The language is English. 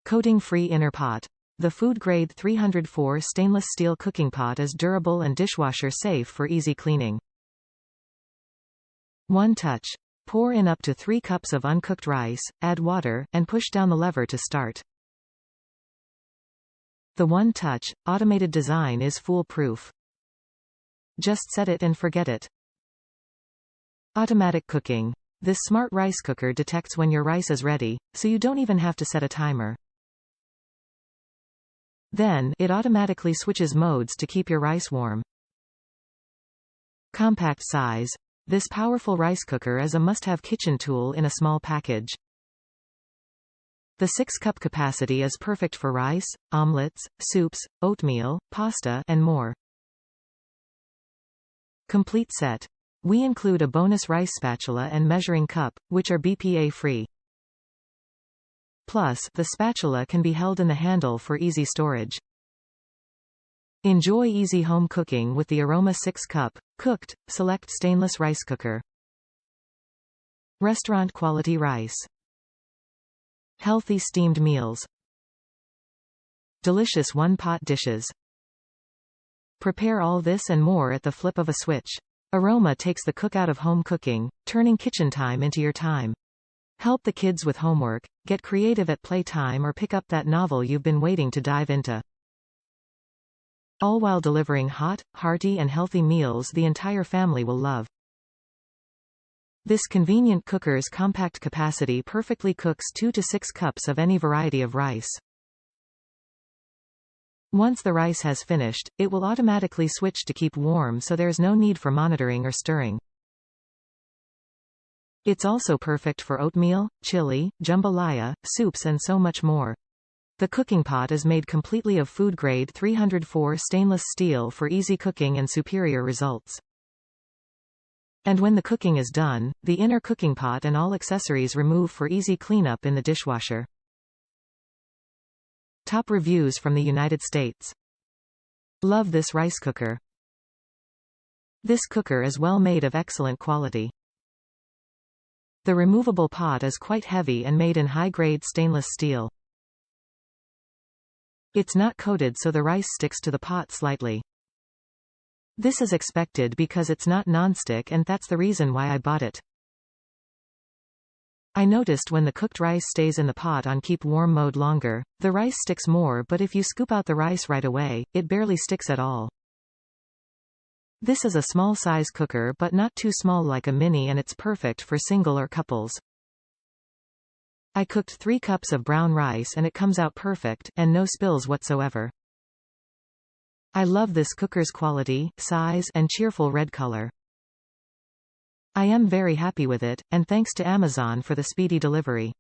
Coating-free inner pot. The food-grade 304 stainless steel cooking pot is durable and dishwasher-safe for easy cleaning. One touch. Pour in up to 3 cups of uncooked rice, add water, and push down the lever to start. The one-touch, automated design is foolproof. Just set it and forget it. Automatic cooking. This smart rice cooker detects when your rice is ready, so you don't even have to set a timer. Then, it automatically switches modes to keep your rice warm. Compact size. This powerful rice cooker is a must-have kitchen tool in a small package. The 6-cup capacity is perfect for rice, omelets, soups, oatmeal, pasta, and more. Complete set. We include a bonus rice spatula and measuring cup, which are BPA-free. Plus, the spatula can be held in the handle for easy storage. Enjoy easy home cooking with the Aroma 6-cup, cooked, select stainless rice cooker. Restaurant-quality rice. Healthy steamed meals. Delicious one-pot dishes. Prepare all this and more at the flip of a switch. Aroma takes the cook out of home cooking, turning kitchen time into your time. Help the kids with homework, get creative at playtime, or pick up that novel you've been waiting to dive into. All while delivering hot, hearty and healthy meals the entire family will love. This convenient cooker's compact capacity perfectly cooks 2 to 6 cups of any variety of rice. Once the rice has finished, it will automatically switch to keep warm, so there's no need for monitoring or stirring. It's also perfect for oatmeal, chili, jambalaya, soups and so much more. The cooking pot is made completely of food-grade 304 stainless steel for easy cooking and superior results. And when the cooking is done, the inner cooking pot and all accessories remove for easy cleanup in the dishwasher. Top reviews from the United States. Love this rice cooker. This cooker is well made, of excellent quality. The removable pot is quite heavy and made in high-grade stainless steel. It's not coated, so the rice sticks to the pot slightly. This is expected because it's not non-stick, and that's the reason why I bought it. I noticed when the cooked rice stays in the pot on keep warm mode longer, the rice sticks more, but if you scoop out the rice right away, it barely sticks at all. This is a small size cooker, but not too small like a mini, and it's perfect for single or couples. I cooked 3 cups of brown rice and it comes out perfect, and no spills whatsoever. I love this cooker's quality, size, and cheerful red color. I am very happy with it, and thanks to Amazon for the speedy delivery.